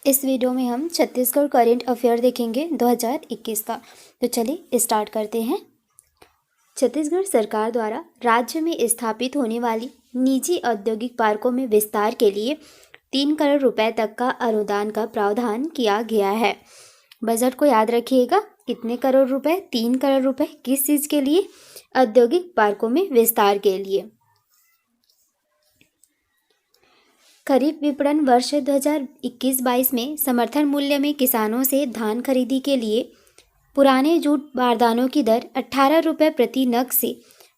इस वीडियो में हम छत्तीसगढ़ करेंट अफेयर देखेंगे 2021 का। तो चलिए स्टार्ट करते हैं। छत्तीसगढ़ सरकार द्वारा राज्य में स्थापित होने वाली निजी औद्योगिक पार्कों में विस्तार के लिए 3 करोड़ रुपए तक का अनुदान का प्रावधान किया गया है। बजट को याद रखिएगा, कितने करोड़ रुपए? 3 करोड़ रुपए। किस चीज़ के लिए? औद्योगिक पार्कों में विस्तार के लिए। खरीफ विपणन वर्ष 2021-22 में समर्थन मूल्य में किसानों से धान खरीदी के लिए पुराने जूट बारदानों की दर 18 रुपये प्रति नग से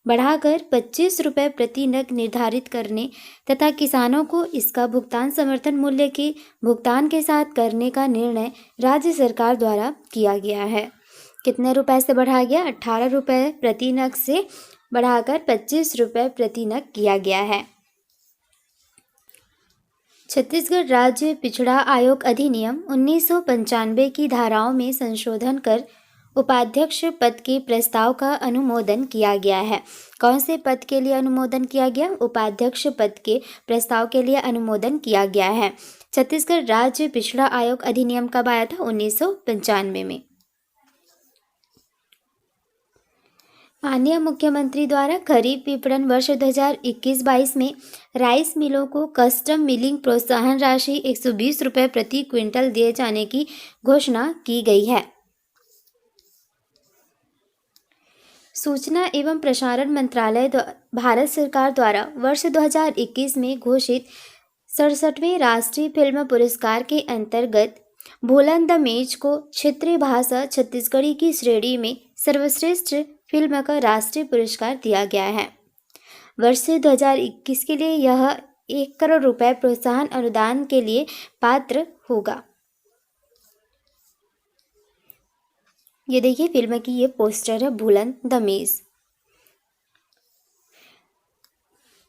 बढ़ाकर 25 रुपये प्रति नग निर्धारित करने तथा किसानों को इसका भुगतान समर्थन मूल्य के भुगतान के साथ करने का निर्णय राज्य सरकार द्वारा किया गया है। कितने रुपए से बढ़ाया गया? 18 रुपये प्रति नग से बढ़ाकर 25 रुपये प्रति नग किया गया है। छत्तीसगढ़ राज्य पिछड़ा आयोग अधिनियम 1995 की धाराओं में संशोधन कर उपाध्यक्ष पद के प्रस्ताव का अनुमोदन किया गया है। कौन से पद के लिए अनुमोदन किया गया? उपाध्यक्ष पद के प्रस्ताव के लिए अनुमोदन किया गया है। छत्तीसगढ़ राज्य पिछड़ा आयोग अधिनियम कब आया था? 1995 में। माननीय मुख्यमंत्री द्वारा खरीफ विपणन वर्ष 2021-22 में राइस मिलों को कस्टम मिलिंग प्रोत्साहन राशि 120 रुपये प्रति क्विंटल दिए जाने की घोषणा की गई है। सूचना एवं प्रसारण मंत्रालय भारत सरकार द्वारा वर्ष 2021 में घोषित 67वें राष्ट्रीय फिल्म पुरस्कार के अंतर्गत भूलन द मेज को क्षेत्रीय भाषा छत्तीसगढ़ी की श्रेणी में सर्वश्रेष्ठ फिल्म का राष्ट्रीय पुरस्कार दिया गया है। वर्ष 2021 के लिए यह 1 करोड़ रुपए प्रोत्साहन अनुदान के लिए पात्र होगा। ये देखिए फिल्म की ये पोस्टर है, भूलन द मेज।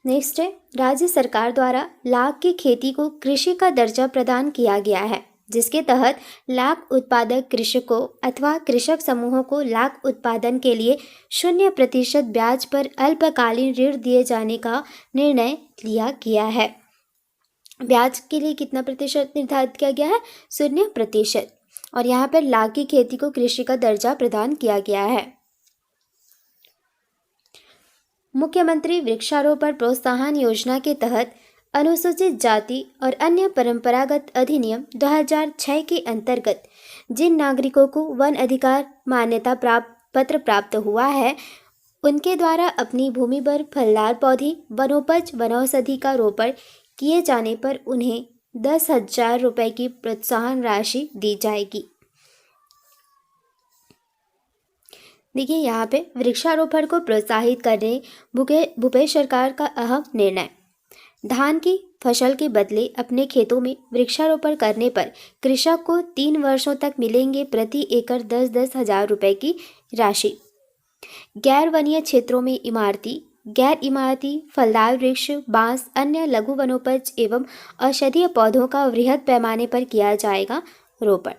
नेक्स्ट है, राज्य सरकार द्वारा लाख की खेती को कृषि का दर्जा प्रदान किया गया है, जिसके तहत लाख उत्पादक कृषकों अथवा कृषक समूहों को लाख उत्पादन के लिए 0% ब्याज पर अल्पकालीन ऋण दिए जाने का निर्णय लिया गया है। ब्याज के लिए कितना प्रतिशत निर्धारित किया गया है? 0%। और यहाँ पर लाख की खेती को कृषि का दर्जा प्रदान किया गया है। मुख्यमंत्री वृक्षारोपण प्रोत्साहन योजना के तहत अनुसूचित जाति और अन्य परंपरागत अधिनियम 2006 के अंतर्गत जिन नागरिकों को वन अधिकार मान्यता पत्र प्राप्त हुआ है, उनके द्वारा अपनी भूमि पर फलदार पौधे वनोपज वनौषधि का रोपण किए जाने पर उन्हें 10,000 रुपये की प्रोत्साहन राशि दी जाएगी। देखिए यहाँ पे वृक्षारोपण को प्रोत्साहित करने भूपेश सरकार का अहम निर्णय। धान की फसल के बदले अपने खेतों में वृक्षारोपण करने पर कृषक को 3 वर्षों तक मिलेंगे प्रति एकड़ 10-10 हज़ार रुपये की राशि। गैर वनीय क्षेत्रों में इमारती, गैर इमारती फलदार वृक्ष, बांस, अन्य लघु वनोपज एवं औषधीय पौधों का वृहद पैमाने पर किया जाएगा रोपण।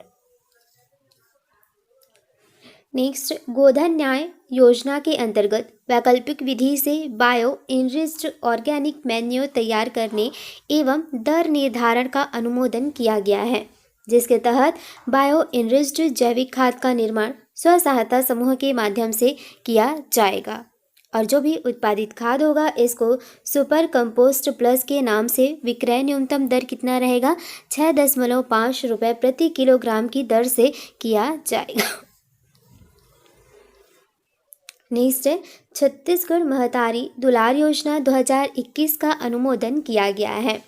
नेक्स्ट, गोधन न्याय योजना के अंतर्गत वैकल्पिक विधि से बायो इनरिच्ड ऑर्गेनिक मैन्योर तैयार करने एवं दर निर्धारण का अनुमोदन किया गया है, जिसके तहत बायो इनरिच्ड जैविक खाद का निर्माण स्व सहायता समूह के माध्यम से किया जाएगा। और जो भी उत्पादित खाद होगा इसको सुपर कंपोस्ट प्लस के नाम से विक्रय न्यूनतम दर कितना रहेगा? 6.5 रुपये प्रति किलोग्राम की दर से किया जाएगा। नेक्स्ट है, छत्तीसगढ़ महतारी दुलार योजना 2021 का अनुमोदन किया गया है।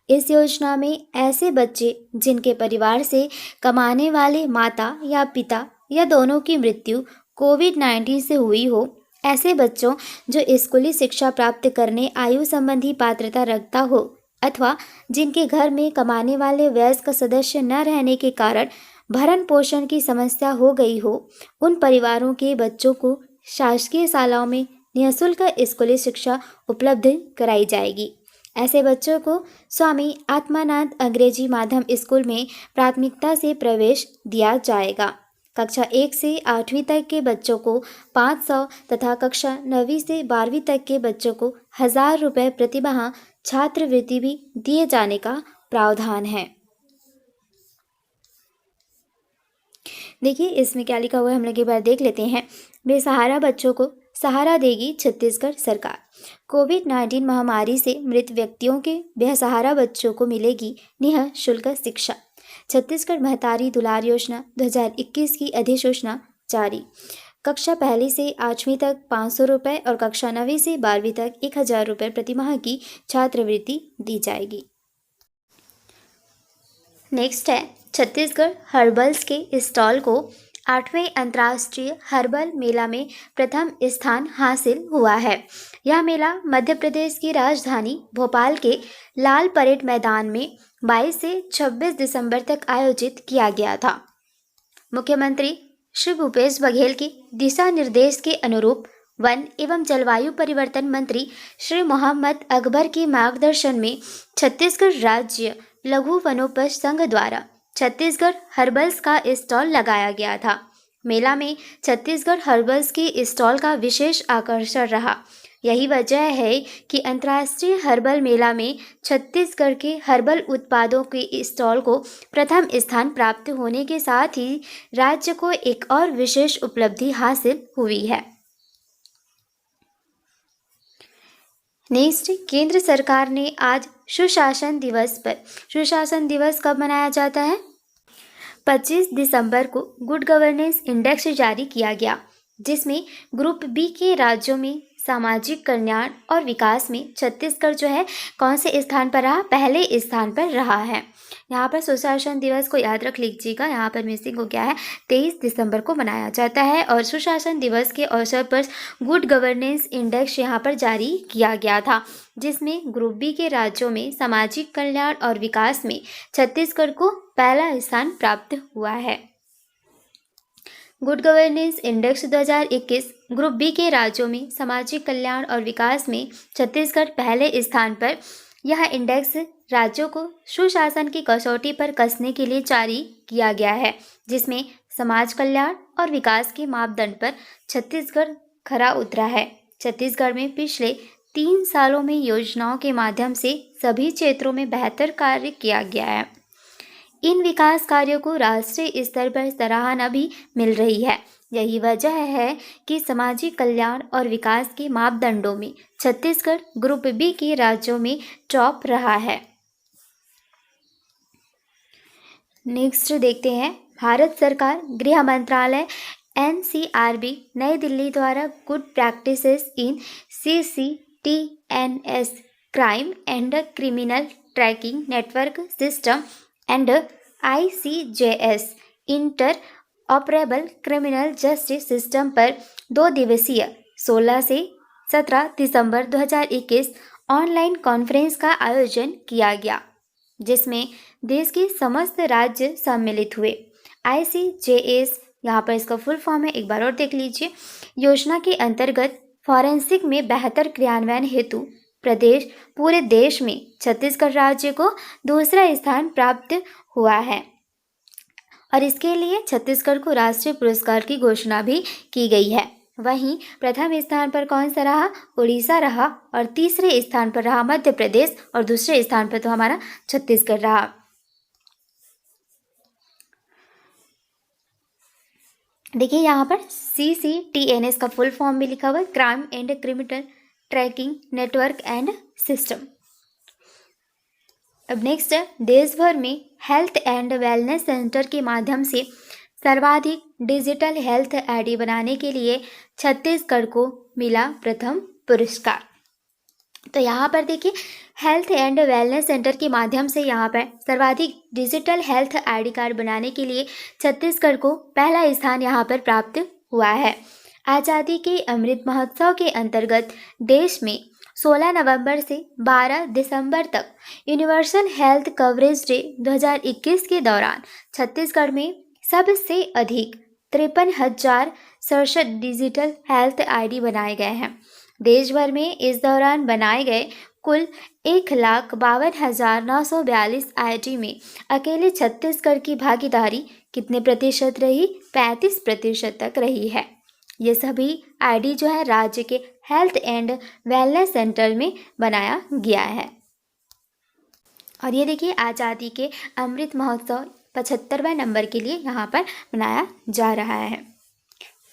इस योजना में ऐसे बच्चे जिनके परिवार से कमाने वाले माता या पिता या दोनों की मृत्यु कोविड-19 से हुई हो, ऐसे बच्चों जो स्कूली शिक्षा प्राप्त करने आयु संबंधी पात्रता रखता हो अथवा जिनके घर में कमाने वाले वयस्क सदस्य न रहने के कारण भरण पोषण की समस्या हो गई हो, उन परिवारों के बच्चों को शासकीय शालाओं में निःशुल्क स्कूली शिक्षा उपलब्ध कराई जाएगी। ऐसे बच्चों को स्वामी आत्मानंद अंग्रेजी माध्यम स्कूल में प्राथमिकता से प्रवेश दिया जाएगा। कक्षा 1 से 8वीं तक के बच्चों को 500 तथा कक्षा 9वीं से 12वीं तक के बच्चों को 1,000 रुपये प्रतिमाह छात्रवृत्ति भी दिए जाने का प्रावधान है। देखिए इसमें क्या लिखा हुआ है हम लोग एक बार देख लेते हैं। बेसहारा बच्चों को सहारा देगी छत्तीसगढ़ सरकार। कोविड-19 महामारी से मृत व्यक्तियों के बेसहारा बच्चों को मिलेगी निःशुल्क शिक्षा। छत्तीसगढ़ महतारी दुलार योजना 2021 की अधिसूचना जारी। कक्षा पहली से 8वीं तक 500 रुपये और कक्षा 9वीं से 12वीं तक 1000 रुपये प्रतिमाह की छात्रवृत्ति दी जाएगी। नेक्स्ट है छत्तीसगढ़ हर्बल्स के स्टॉल को 8वें अंतर्राष्ट्रीय हर्बल मेला में प्रथम स्थान हासिल हुआ है। यह मेला मध्य प्रदेश की राजधानी भोपाल के लाल परेड मैदान में 22 से 26 दिसंबर तक आयोजित किया गया था। मुख्यमंत्री श्री भूपेश बघेल के दिशा निर्देश के अनुरूप वन एवं जलवायु परिवर्तन मंत्री श्री मोहम्मद अकबर के मार्गदर्शन में छत्तीसगढ़ राज्य लघु वनोपज संघ द्वारा छत्तीसगढ़ हर्बल्स का स्टॉल लगाया गया था। मेला में छत्तीसगढ़ हर्बल्स के स्टॉल का विशेष आकर्षण रहा। यही वजह है कि अंतर्राष्ट्रीय हर्बल मेला में छत्तीसगढ़ के हर्बल उत्पादों के स्टॉल को प्रथम स्थान प्राप्त होने के साथ ही राज्य को एक और विशेष उपलब्धि हासिल हुई है। नेक्स्ट, केंद्र सरकार ने आज सुशासन दिवस पर, सुशासन दिवस कब मनाया जाता है? 25 दिसंबर को गुड गवर्नेंस इंडेक्स जारी किया गया, जिसमें ग्रुप बी के राज्यों में सामाजिक कल्याण और विकास में छत्तीसगढ़ जो है कौन से स्थान पर रहा? पहले स्थान पर रहा है। यहाँ पर सुशासन दिवस को याद रख लीजिएगा, यहाँ पर मिसिंग हो गया है। 23 दिसंबर को मनाया जाता है और सुशासन दिवस के अवसर पर गुड गवर्नेंस इंडेक्स यहाँ पर जारी किया गया था, जिसमें ग्रुप बी के राज्यों में सामाजिक कल्याण और विकास में छत्तीसगढ़ को पहला स्थान प्राप्त हुआ है। Good governance index 2021 group B के राज्यों में सामाजिक कल्याण और विकास में छत्तीसगढ़ पहले स्थान पर। यह इंडेक्स राज्यों को सुशासन की कसौटी पर कसने के लिए जारी किया गया है, जिसमें समाज कल्याण और विकास के मापदंड पर छत्तीसगढ़ खरा उतरा है। छत्तीसगढ़ में पिछले 3 सालों में योजनाओं के माध्यम से सभी क्षेत्रों में बेहतर कार्य किया गया है। इन विकास कार्यों को राष्ट्रीय स्तर पर सराहना भी मिल रही है। यही वजह है कि सामाजिक कल्याण और विकास के मापदंडों में छत्तीसगढ़ ग्रुप बी के राज्यों में टॉप रहा है। नेक्स्ट देखते हैं, भारत सरकार गृह मंत्रालय NCRB नई दिल्ली द्वारा good practices in CCTNS crime and criminal tracking network system and ICJS inter operable criminal justice system पर 2 दिवसीय 16 से 17 दिसंबर 2021 ऑनलाइन कॉन्फ्रेंस का आयोजन किया गया, जिसमें देश के समस्त राज्य सम्मिलित हुए। ICJS यहाँ पर इसका फुल फॉर्म है, एक बार और देख लीजिए। योजना के अंतर्गत फॉरेंसिक में बेहतर क्रियान्वयन हेतु पूरे देश में छत्तीसगढ़ राज्य को दूसरा स्थान प्राप्त हुआ है और इसके लिए छत्तीसगढ़ को राष्ट्रीय पुरस्कार की घोषणा भी की गई है। वहीं प्रथम स्थान पर कौन सा रहा? उड़ीसा रहा और तीसरे स्थान पर रहा मध्य प्रदेश और दूसरे स्थान पर तो हमारा छत्तीसगढ़ रहा। देखिए यहाँ पर CCTNS का फुल फॉर्म भी लिखा हुआ है, crime and criminal tracking network and system. अब नेक्स्ट है, देश भर में हेल्थ एंड वेलनेस सेंटर के माध्यम से सर्वाधिक डिजिटल हेल्थ आईडी बनाने के लिए छत्तीसगढ़ को मिला प्रथम पुरस्कार। तो यहाँ पर देखिए, हेल्थ एंड वेलनेस सेंटर के माध्यम से यहाँ पर सर्वाधिक डिजिटल हेल्थ आईडी कार्ड बनाने के लिए छत्तीसगढ़ को पहला स्थान यहाँ पर प्राप्त हुआ है। आज़ादी के अमृत महोत्सव के अंतर्गत देश में 16 नवंबर से 12 दिसंबर तक यूनिवर्सल हेल्थ कवरेज डे 2021 के दौरान छत्तीसगढ़ में सबसे अधिक 53,067 डिजिटल हेल्थ आईडी बनाए गए हैं। देश भर में इस दौरान बनाए गए कुल 1,52,942 आईडी में अकेले छत्तीसगढ़ की भागीदारी कितने प्रतिशत रही? 35% तक रही है। ये सभी आईडी जो है राज्य के हेल्थ एंड वेलनेस सेंटर में बनाया गया है। और ये देखिए, आज़ादी के अमृत महोत्सव 75वें नंबर के लिए यहाँ पर मनाया जा रहा है।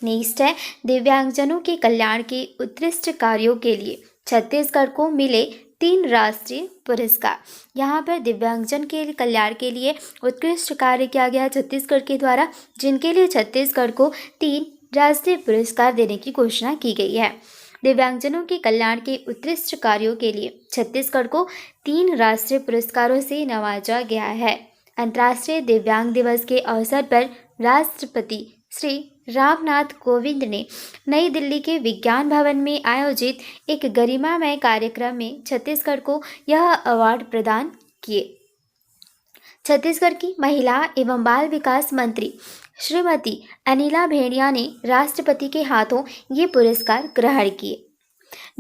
नेक्स्ट है दिव्यांगजनों के कल्याण के उत्कृष्ट कार्यों के लिए छत्तीसगढ़ को मिले 3 राष्ट्रीय पुरस्कार। यहाँ पर दिव्यांगजन के कल्याण के लिए उत्कृष्ट कार्य किया गया छत्तीसगढ़ के द्वारा, जिनके लिए छत्तीसगढ़ को 3 राष्ट्रीय पुरस्कार देने की घोषणा की गई है। दिव्यांगजनों के कल्याण के उत्कृष्ट कार्यों के लिए छत्तीसगढ़ को 3 राष्ट्रीय पुरस्कारों से नवाजा गया है। अंतर्राष्ट्रीय दिव्यांग दिवस के अवसर पर राष्ट्रपति श्री रामनाथ कोविंद ने नई दिल्ली के विज्ञान भवन में आयोजित एक गरिमामय कार्यक्रम में छत्तीसगढ़ को यह अवार्ड प्रदान किए। छत्तीसगढ़ की महिला एवं बाल विकास मंत्री श्रीमती अनिला भेड़िया ने राष्ट्रपति के हाथों ये पुरस्कार ग्रहण किए।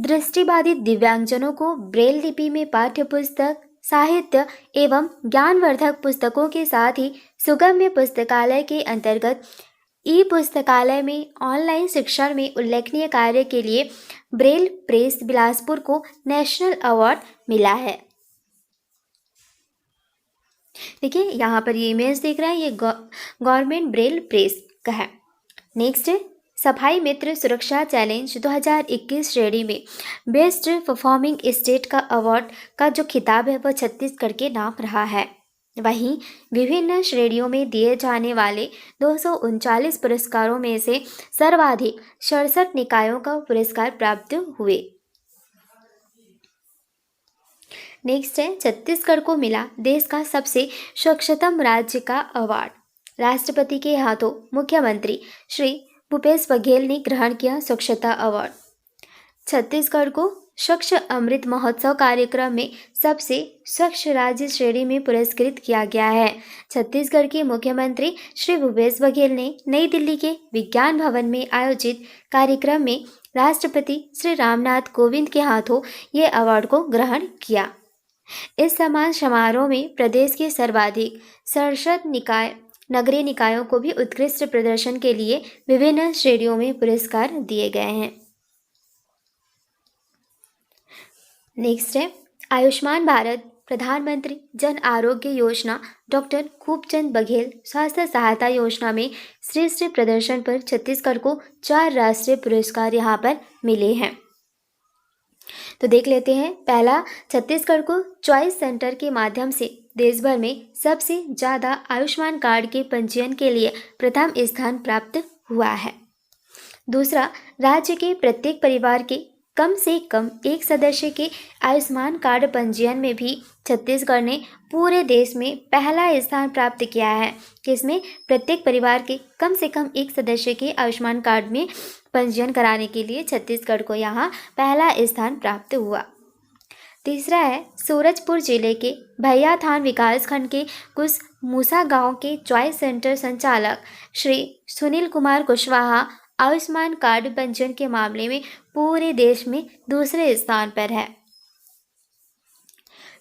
दृष्टिबाधित दिव्यांगजनों को ब्रेल लिपि में पाठ्य पुस्तक, साहित्य एवं ज्ञानवर्धक पुस्तकों के साथ ही सुगम्य पुस्तकालय के अंतर्गत ई पुस्तकालय में ऑनलाइन शिक्षण में उल्लेखनीय कार्य के लिए ब्रेल प्रेस बिलासपुर को नेशनल अवार्ड मिला है। देखिए यहाँ पर ये इमेज देख रहे हैं, ये गवर्नमेंट ब्रेल प्रेस का है। नेक्स्ट है सफाई मित्र सुरक्षा चैलेंज 2021 श्रेणी में बेस्ट परफॉर्मिंग स्टेट का अवार्ड का जो खिताब है वह छत्तीसगढ़ के नाम रहा है। वहीं विभिन्न श्रेणियों में दिए जाने वाले 239 पुरस्कारों में से सर्वाधिक 67 निकायों का पुरस्कार प्राप्त हुए। नेक्स्ट है छत्तीसगढ़ को मिला देश का सबसे स्वच्छतम राज्य का अवार्ड। राष्ट्रपति के हाथों मुख्यमंत्री श्री भूपेश बघेल ने ग्रहण किया स्वच्छता अवार्ड। छत्तीसगढ़ को स्वच्छ अमृत महोत्सव कार्यक्रम में सबसे स्वच्छ राज्य श्रेणी में पुरस्कृत किया गया है। छत्तीसगढ़ के मुख्यमंत्री श्री भूपेश बघेल ने नई दिल्ली के विज्ञान भवन में आयोजित कार्यक्रम में राष्ट्रपति श्री रामनाथ कोविंद के हाथों ये अवार्ड को ग्रहण किया। इस सम्मान समारोह में प्रदेश के सर्वाधिक 67 नगरीय निकायों को भी उत्कृष्ट प्रदर्शन के लिए विभिन्न श्रेणियों में पुरस्कार दिए गए हैं। नेक्स्ट है आयुष्मान भारत प्रधानमंत्री जन आरोग्य योजना डॉक्टर खूबचंद बघेल स्वास्थ्य सहायता योजना में श्रेष्ठ प्रदर्शन पर छत्तीसगढ़ को 4 राष्ट्रीय पुरस्कार यहाँ पर मिले हैं। तो देख लेते हैं। पहला, छत्तीसगढ़ को चॉइस सेंटर के माध्यम से देश भर में सबसे ज़्यादा आयुष्मान कार्ड के पंजीयन के लिए प्रथम स्थान प्राप्त हुआ है। दूसरा, राज्य के प्रत्येक परिवार के कम से कम एक सदस्य के आयुष्मान कार्ड पंजीयन में भी छत्तीसगढ़ ने पूरे देश में पहला स्थान प्राप्त किया है, जिसमें प्रत्येक परिवार के कम से कम एक सदस्य के आयुष्मान कार्ड में पंजीयन कराने के लिए छत्तीसगढ़ को यहाँ पहला स्थान प्राप्त हुआ। तीसरा है सूरजपुर जिले के भैयाथान विकासखंड के कुछ मूसा गांव के चॉइस सेंटर संचालक श्री सुनील कुमार कुशवाहा आयुष्मान कार्ड पंजीयन के मामले में पूरे देश में दूसरे स्थान पर है।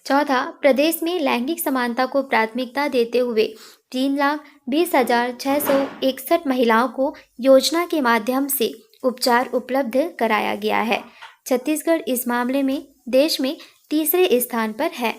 चौथा, प्रदेश में लैंगिक समानता को प्राथमिकता देते हुए 3,20,661 महिलाओं को योजना के माध्यम से उपचार उपलब्ध कराया गया है। छत्तीसगढ़ इस मामले में देश में तीसरे स्थान पर है।